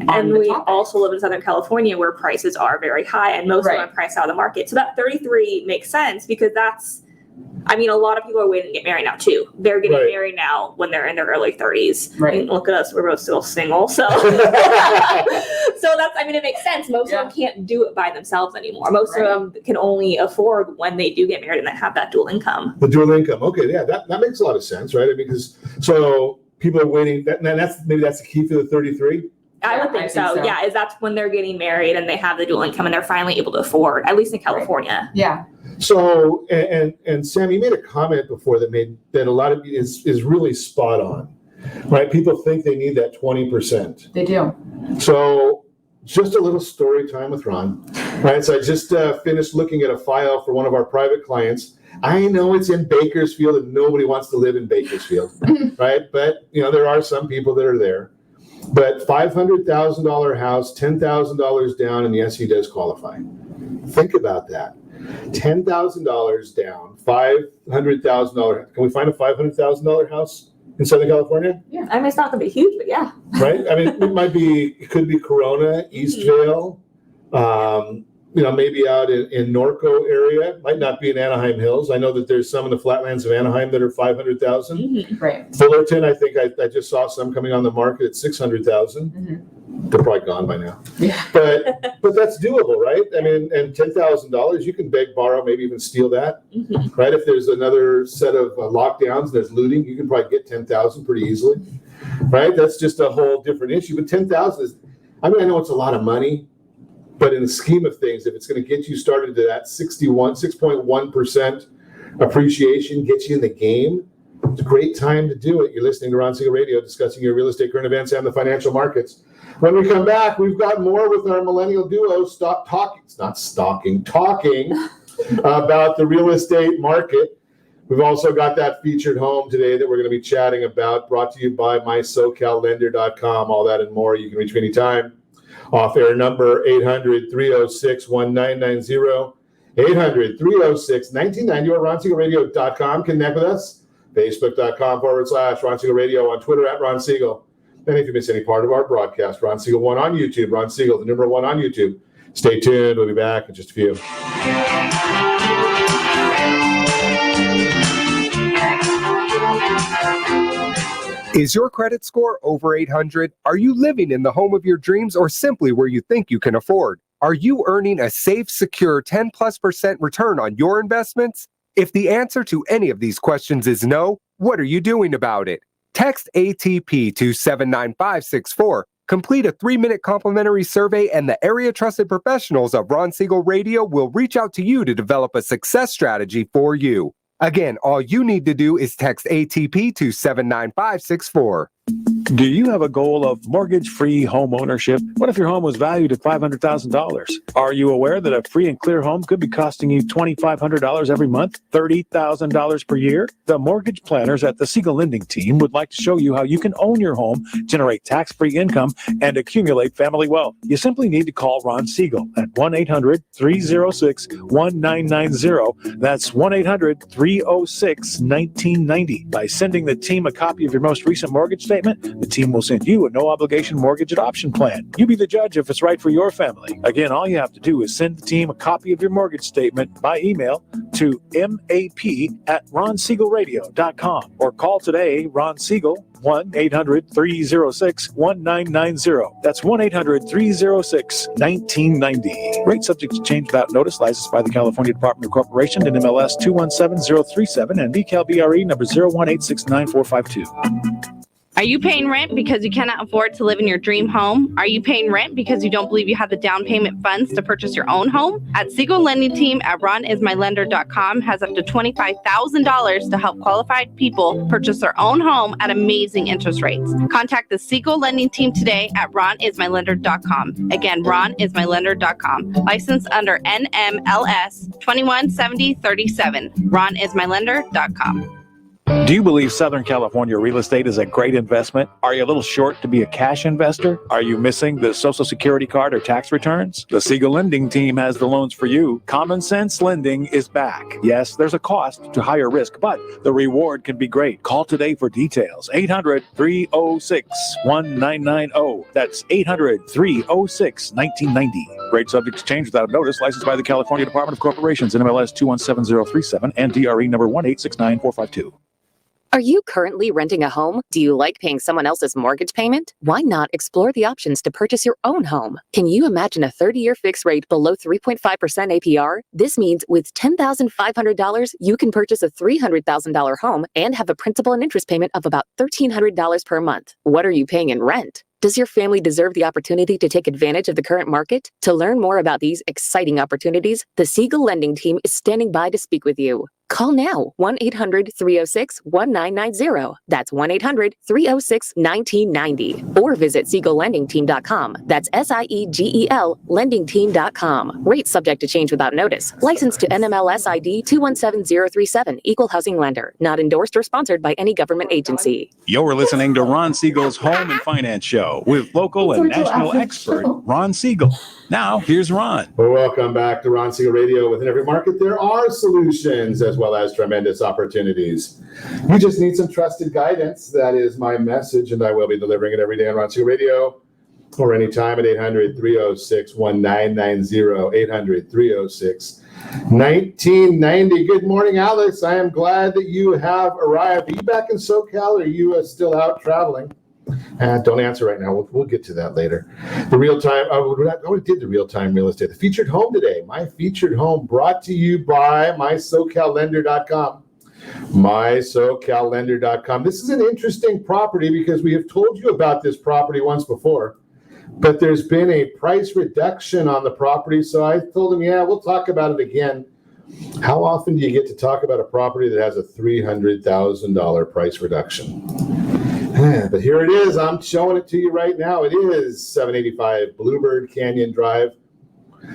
And we also live in Southern California where prices are very high and most of them are priced out of the market. So that 33 makes sense because that's, I mean, a lot of people are waiting to get married now too. They're getting married now when they're in their early 30s. Right. I mean, look at us, we're both still single. So, so that's, I mean, it makes sense. Most of them can't do it by themselves anymore. Most of them can only afford when they do get married and they have that dual income. The dual income. Okay. Yeah. That makes a lot of sense, right? I mean, because so people are waiting. That's the key for the 33. I would think so. Yeah. Is that's when they're getting married and they have the dual income and they're finally able to afford, at least in California. Yeah. So, and Sam, you made a comment before that a lot of is really spot on, right? People think they need that 20%. They do. So just a little story time with Ron, right? So I just finished looking at a file for one of our private clients. I know it's in Bakersfield and nobody wants to live in Bakersfield, right? But, you know, there are some people that are there. But $500,000 house, $10,000 down, and yes, he does qualify. Think about that. $10,000 down, $500,000. Can we find a $500,000 house in Southern California? Yeah, I mean, it's not going to be huge, but yeah. Right? I mean, it could be Corona, Eastvale, you know, maybe out in Norco area. Might not be in Anaheim Hills. I know that there's some in the flatlands of Anaheim that are 500,000. Right. Fullerton, I think I just saw some coming on the market at 600,000. They're probably gone by now. Yeah. But that's doable, right? I mean, and $10,000, you can beg, borrow, maybe even steal that, right? If there's another set of lockdowns, there's looting, you can probably get 10,000 pretty easily, right? That's just a whole different issue. But 10,000 is, I mean, I know it's a lot of money, but in the scheme of things, if it's going to get you started to that 6.1% appreciation, get you in the game, it's a great time to do it. You're listening to Ron Siegel Radio, discussing your real estate current events and the financial markets. When we come back, we've got more with our Millennial Duo talking about the real estate market. We've also got that featured home today that we're going to be chatting about, brought to you by mysocallender.com. All that and more. You can reach me anytime. Off-air number 800-306-1990, 800-306-1990, or RonSiegelRadio.com. Connect with us, Facebook.com/Ron Siegel Radio, on Twitter @Ron Siegel. And if you miss any part of our broadcast, Ron Siegel 1 on YouTube, Ron Siegel, the number 1 on YouTube. Stay tuned. We'll be back in just a few. Is your credit score over 800? Are you living in the home of your dreams or simply where you think you can afford? Are you earning a safe, secure 10+% return on your investments? If the answer to any of these questions is no, what are you doing about it? Text ATP to 79564. Complete a 3-minute complimentary survey and the area trusted professionals of Ron Siegel Radio will reach out to you to develop a success strategy for you. Again, all you need to do is text ATP to 79564. Do you have a goal of mortgage-free home ownership? What if your home was valued at $500,000? Are you aware that a free and clear home could be costing you $2,500 every month, $30,000 per year? The mortgage planners at the Siegel Lending Team would like to show you how you can own your home, generate tax-free income, and accumulate family wealth. You simply need to call Ron Siegel at 1-800-306-1990. That's 1-800-306-1990. By sending the team a copy of your most recent mortgage statement, the team will send you a no-obligation mortgage adoption plan. You be the judge if it's right for your family. Again, all you have to do is send the team a copy of your mortgage statement by email to map@ronsiegelradio.com or call today, Ron Siegel, 1-800-306-1990. That's 1-800-306-1990. Rate subject to change without notice. Licensed by the California Department of Corporation in MLS 217037 and BCAL-BRE number 018694552. Are you paying rent because you cannot afford to live in your dream home? Are you paying rent because you don't believe you have the down payment funds to purchase your own home? At Siegel Lending Team at RonIsMyLender.com has up to $25,000 to help qualified people purchase their own home at amazing interest rates. Contact the Siegel Lending Team today at RonIsMyLender.com. Again, RonIsMyLender.com. Licensed under NMLS 217037. RonIsMyLender.com. Do you believe Southern California real estate is a great investment? Are you a little short to be a cash investor? Are you missing the Social Security card or tax returns? The Siegel Lending Team has the loans for you. Common Sense Lending is back. Yes, there's a cost to higher risk, but the reward can be great. Call today for details. 800-306-1990. That's 800-306-1990. Rate subject to change without notice. Licensed by the California Department of Corporations, NMLS 217037 and DRE number 1869452. Are you currently renting a home? Do you like paying someone else's mortgage payment? Why not explore the options to purchase your own home? Can you imagine a 30-year fixed rate below 3.5% APR? This means with $10,500, you can purchase a $300,000 home and have a principal and interest payment of about $1,300 per month. What are you paying in rent? Does your family deserve the opportunity to take advantage of the current market? To learn more about these exciting opportunities, the Siegel Lending Team is standing by to speak with you. Call now, 1-800-306-1990. That's 1-800-306-1990. Or visit SiegelLendingTeam.com. That's SIEGEL LendingTeam.com. Rate subject to change without notice. Licensed to NMLS ID 217037. Equal housing lender. Not endorsed or sponsored by any government agency. You're listening to Ron Siegel's Home and Finance Show with local and national expert Ron Siegel. Now, here's Ron. Well, welcome back to Ron Siegel Radio. Within every market, there are solutions as well as tremendous opportunities. You just need some trusted guidance. That is my message, and I will be delivering it every day on Ron Siegel Radio or anytime at 800-306-1990, 800-306-1990. Good morning, Alex. I am glad that you have arrived. Are you back in SoCal, or are you still out traveling? Don't answer right now. We'll get to that later. The real-time, I already did the real-time real estate. The featured home today. My featured home brought to you by MySoCalLender.com. MySoCalLender.com. This is an interesting property because we have told you about this property once before, but there's been a price reduction on the property. So I told him, yeah, we'll talk about it again. How often do you get to talk about a property that has a $300,000 price reduction? But here it is. I'm showing it to you right now. It is 785 Bluebird Canyon Drive,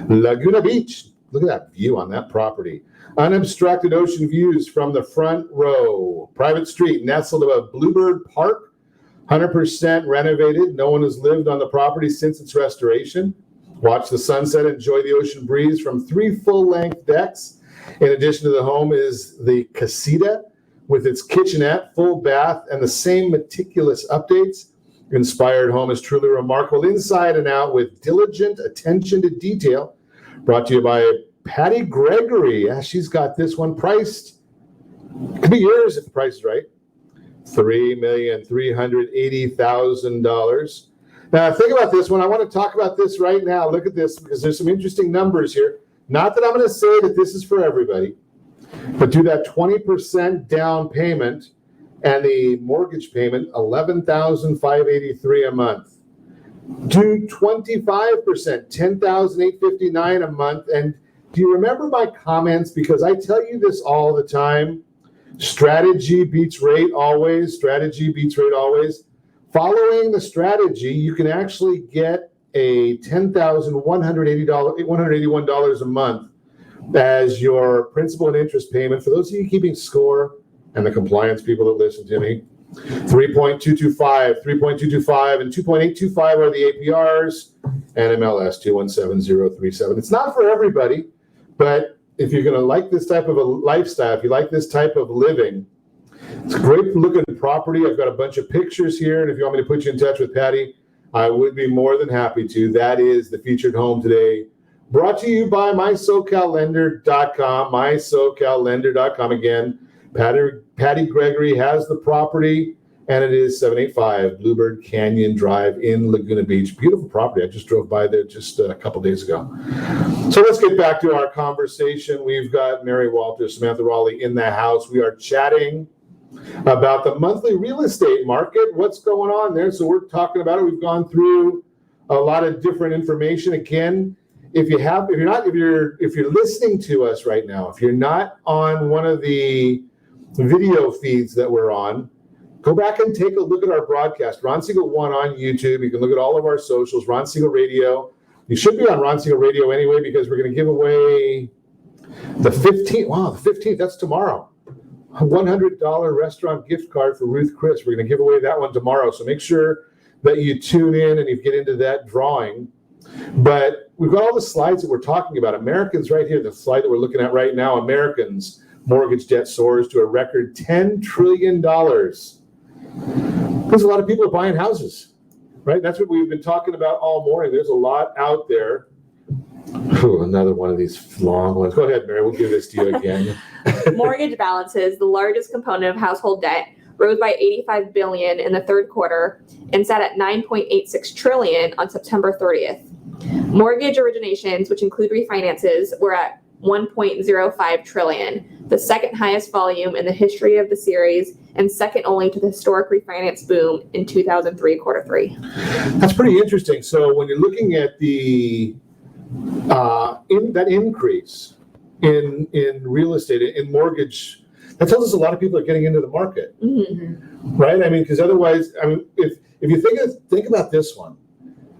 Laguna Beach. Look at that view on that property. Unobstructed ocean views from the front row. Private street nestled above Bluebird Park. 100% renovated. No one has lived on the property since its restoration. Watch the sunset. Enjoy the ocean breeze from 3 full-length decks. In addition to the home is the casita, with its kitchenette, full bath, and the same meticulous updates. Inspired home is truly remarkable inside and out with diligent attention to detail. Brought to you by Patty Gregory. Yeah, she's got this one priced. Could be yours if the price is right. $3,380,000. Now, think about this one. I want to talk about this right now. Look at this, because there's some interesting numbers here. Not that I'm going to say that this is for everybody, but do that 20% down payment and the mortgage payment, $11,583 a month. Do 25%, $10,859 a month. And do you remember my comments? Because I tell you this all the time. Strategy beats rate always. Strategy beats rate always. Following the strategy, you can actually get a $10,181 a month as your principal and interest payment. For those of you keeping score and the compliance people that listen to me, 3.225, 3.225, and 2.825 are the APRs, NMLS 217037. It's not for everybody, but if you're going to like this type of a lifestyle, if you like this type of living, it's a great looking property. I've got a bunch of pictures here, and if you want me to put you in touch with Patty, I would be more than happy to. That is the featured home today. Brought to you by MySoCalLender.com, MySoCalLender.com. Again, Patty Gregory has the property, and it is 785 Bluebird Canyon Drive in Laguna Beach. Beautiful property. I just drove by there just a couple days ago. So let's get back to our conversation. We've got Mary Walter, Samantha Rawley in the house. We are chatting about the monthly real estate market. What's going on there? So we're talking about it. We've gone through a lot of different information. Again, if you're listening to us right now, if you're not on one of the video feeds that we're on, go back and take a look at our broadcast. Ron Siegel 1 on YouTube. You can look at all of our socials. Ron Siegel Radio. You should be on Ron Siegel Radio anyway, because we're going to give away the 15th. Wow, the 15th. That's tomorrow. a $100 restaurant gift card for Ruth Chris. We're going to give away that one tomorrow. So make sure that you tune in and you get into that drawing. But we've got all the slides that we're talking about. Americans right here, the slide that we're looking at right now, Americans' mortgage debt soars to a record $10 trillion. Because a lot of people are buying houses, right? That's what we've been talking about all morning. There's a lot out there. Ooh, another one of these long ones. Go ahead, Mary. We'll give this to you again. Mortgage balances, the largest component of household debt, rose by $85 billion in the third quarter and sat at $9.86 trillion on September 30th. Mortgage originations, which include refinances, were at $1.05 trillion, the second highest volume in the history of the series and second only to the historic refinance boom in 2003 quarter three. That's pretty interesting. So when you're looking at the that increase in real estate, in mortgage, that tells us a lot of people are getting into the market, right? I mean, because otherwise, I mean, if you think about this one,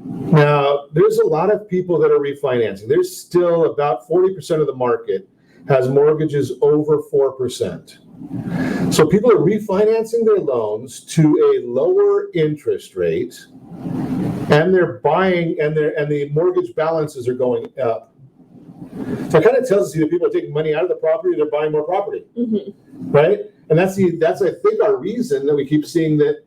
now there's a lot of people that are refinancing. There's still about 40% of the market has mortgages over 4%. So people are refinancing their loans to a lower interest rate, and they're buying, and the mortgage balances are going up. So it kind of tells us either people are taking money out of the property, or they're buying more property, right? And that's I think our reason that we keep seeing that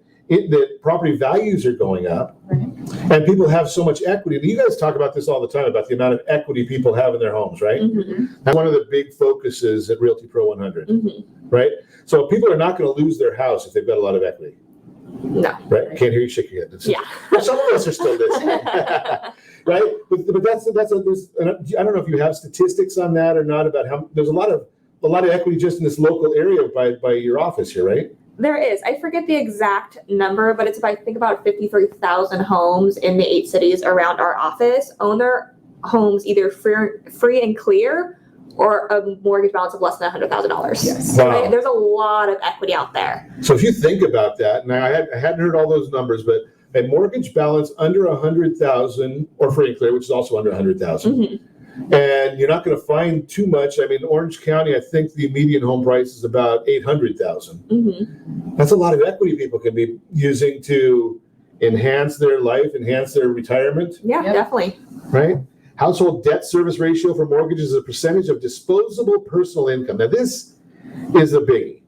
property values are going up, and people have so much equity. And you guys talk about this all the time about the amount of equity people have in their homes, right? That's one of the big focuses at Realty Pro 100, right? So people are not going to lose their house if they've got a lot of equity. No. Right? Can't hear you shake your head. Yeah. Some of us are still listening. Right? But that's I don't know if you have statistics on that or not, about how there's a lot of equity just in this local area by your office here, right? There is. I forget the exact number, but it's about, I think about 53,000 homes in the 8 cities around our office own their homes either free and clear or a mortgage balance of less than $100,000. Yes. Wow. Right? There's a lot of equity out there. So if you think about that, and I hadn't heard all those numbers, but a mortgage balance under 100,000 or free and clear, which is also under 100,000, and you're not going to find too much. I mean, Orange County, I think the median home price is about 800,000. That's a lot of equity people can be using to enhance their life, enhance their retirement. Yeah, definitely. Right? Household debt service ratio for mortgages is a percentage of disposable personal income. Now, this is a biggie,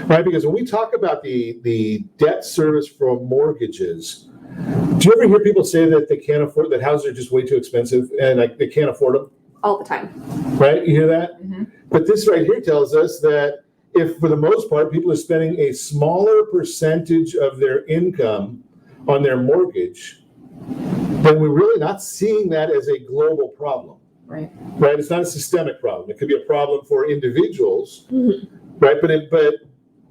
right? Because when we talk about the debt service for mortgages, do you ever hear people say that they can't afford, that houses are just way too expensive and like they can't afford them? All the time. Right? You hear that? But this right here tells us that if, for the most part, people are spending a smaller percentage of their income on their mortgage, then we're really not seeing that as a global problem. Right? It's not a systemic problem. It could be a problem for individuals, right? But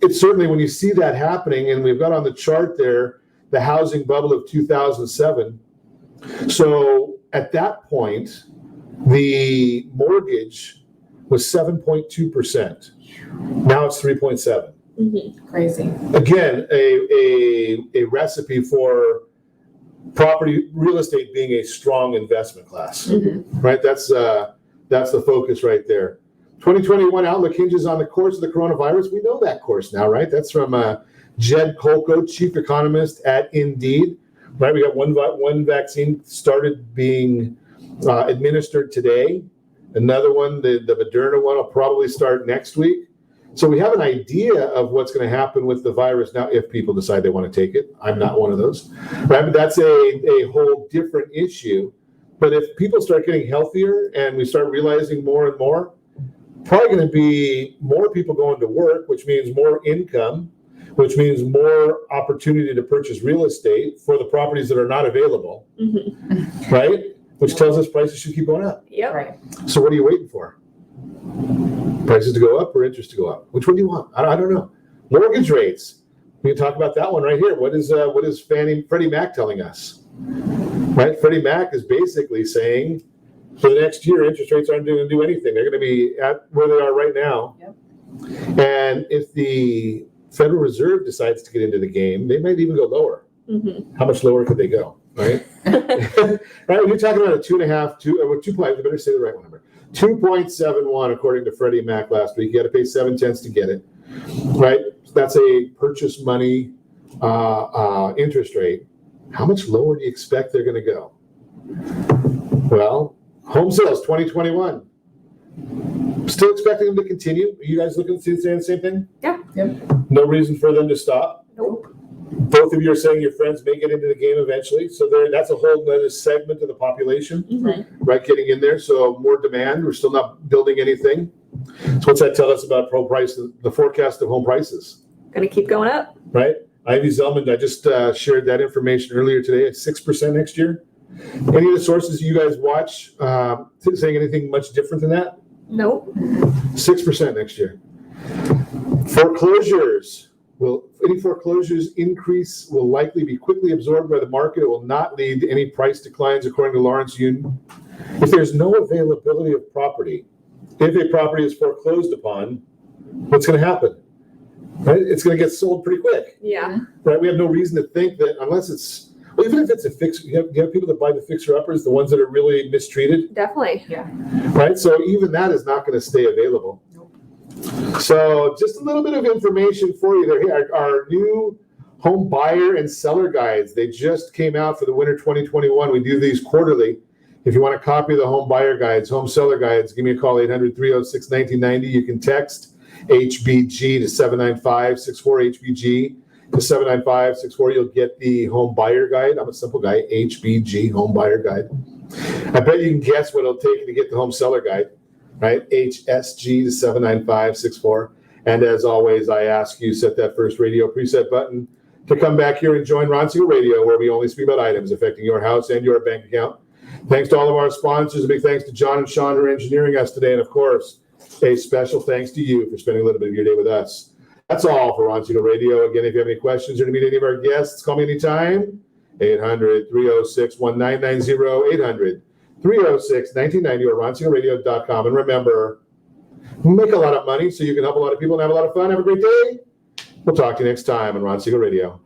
it's certainly, when you see that happening, and we've got on the chart there the housing bubble of 2007. So at that point, the mortgage was 7.2%. Now it's 3.7. Crazy. Again, a recipe for real estate being a strong investment class, right? That's the focus right there. 2021 outlook hinges on the course of the coronavirus. We know that course now, right? That's from Jed Kolko, chief economist at Indeed. Right, we got one vaccine started being administered today. Another one, the Moderna one, will probably start next week. So we have an idea of what's going to happen with the virus now if people decide they want to take it. I'm not one of those. Right? But that's a whole different issue. But if people start getting healthier and we start realizing more and more, probably going to be more people going to work, which means more income, which means more opportunity to purchase real estate for the properties that are not available, right? Which tells us prices should keep going up. Yep. Right. So what are you waiting for? Prices to go up or interest to go up? Which one do you want? I don't know. Mortgage rates. We can talk about that one right here. What is Freddie Mac telling us? Right? Freddie Mac is basically saying for the next year, interest rates aren't going to do anything. They're going to be at where they are right now. Yep. And if the Federal Reserve decides to get into the game, they might even go lower. How much lower could they go? Right? Right? When you're talking about a 2 point, I better say the right number. 2.71 according to Freddie Mac last week. You got to pay 7/10 to get it. right? That's a purchase money interest rate. How much lower do you expect they're going to go? Well, home sales 2021. Still expecting them to continue. Are you guys looking to say the same thing? Yeah. No reason for them to stop? Nope. Both of you are saying your friends may get into the game eventually. So that's a whole other segment of the population, right, getting in there. So more demand. We're still not building anything. So what's that tell us about the forecast of home prices? Going to keep going up. Right? Ivy Zelman, I just shared that information earlier today at 6% next year. Any of the sources you guys watch saying anything much different than that? Nope. 6% next year. Foreclosures. Any foreclosures increase will likely be quickly absorbed by the market. It will not lead to any price declines, according to Lawrence Yun. If there's no availability of property, if a property is foreclosed upon, what's going to happen? Right? It's going to get sold pretty quick. Yeah. Right? We have no reason to think that unless it's, well, even if it's a fix, you have people that buy the fixer-uppers, the ones that are really mistreated. Definitely. Yeah. Right? So even that is not going to stay available. So just a little bit of information for you there. Here, our new home buyer and seller guides, they just came out for the winter 2021. We do these quarterly. If you want a copy of the home buyer guides, home seller guides, give me a call, 800-306-1990. You can text HBG to 795-64 HBG to 795-64. You'll get the home buyer guide. I'm a simple guy, HBG, home buyer guide. I bet you can guess what it'll take to get the home seller guide. Right, HSG to 795-64. And as always, I ask you set that first radio preset button to come back here and join Ron Siegel Radio, where we only speak about items affecting your house and your bank account. Thanks to all of our sponsors. A big thanks to John and Sean for engineering us today. And of course, a special thanks to you for spending a little bit of your day with us. That's all for Ron Siegel Radio. Again, if you have any questions or to meet any of our guests, call me anytime. 800-306-1990, 800-306-1990 or RonSiegelRadio.com. And remember, make a lot of money so you can help a lot of people and have a lot of fun. Have a great day. We'll talk to you next time on Ron Siegel Radio.